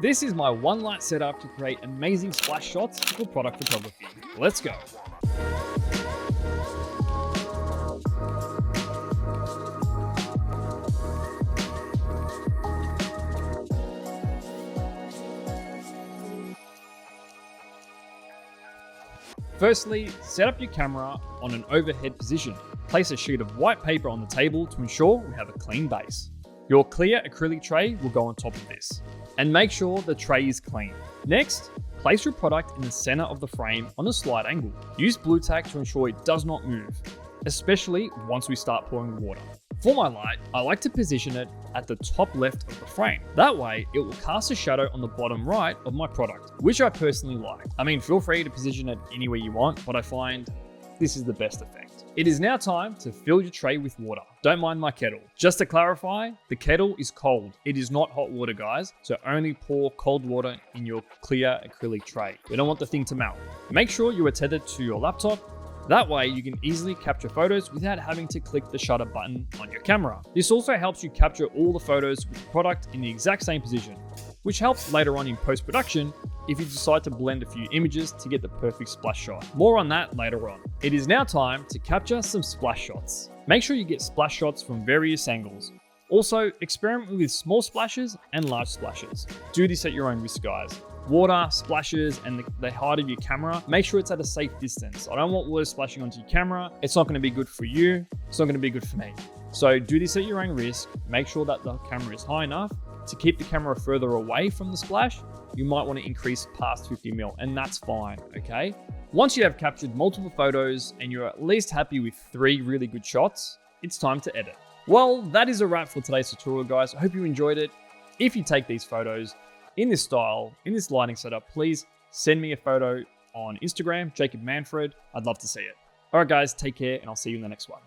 This is my one light setup to create amazing splash shots for product photography. Let's go. Firstly, set up your camera on an overhead position. Place a sheet of white paper on the table to ensure we have a clean base. Your clear acrylic tray will go on top of this. And make sure the tray is clean. Next, place your product in the center of the frame on a slight angle. Use blue tack to ensure it does not move, especially once we start pouring water. For my light, I like to position it at the top left of the frame. That way, it will cast a shadow on the bottom right of my product, which I personally like. I mean, feel free to position it anywhere you want, but I find this is the best effect. It is now time to fill your tray with water. Don't mind my kettle. Just to clarify, the kettle is cold. It is not hot water, guys, so only pour cold water in your clear acrylic tray. We don't want the thing to melt. Make sure you are tethered to your laptop. That way, you can easily capture photos without having to click the shutter button on your camera. This also helps you capture all the photos with the product in the exact same position, which helps later on in post-production if you decide to blend a few images to get the perfect splash shot. More on that later on. It is now time to capture some splash shots. Make sure you get splash shots from various angles. Also, experiment with small splashes and large splashes. Do this at your own risk, guys. Water, splashes, and the height of your camera, make sure it's at a safe distance. I don't want water splashing onto your camera. It's not gonna be good for you. It's not gonna be good for me. So do this at your own risk. Make sure that the camera is high enough. To keep the camera further away from the splash, you might want to increase past 50mm, and that's fine, okay? Once you have captured multiple photos and you're at least happy with 3 really good shots, it's time to edit. Well, that is a wrap for today's tutorial, guys. I hope you enjoyed it. If you take these photos in this style, in this lighting setup, please send me a photo on Instagram, Jacob Manfred. I'd love to see it. All right, guys, take care, and I'll see you in the next one.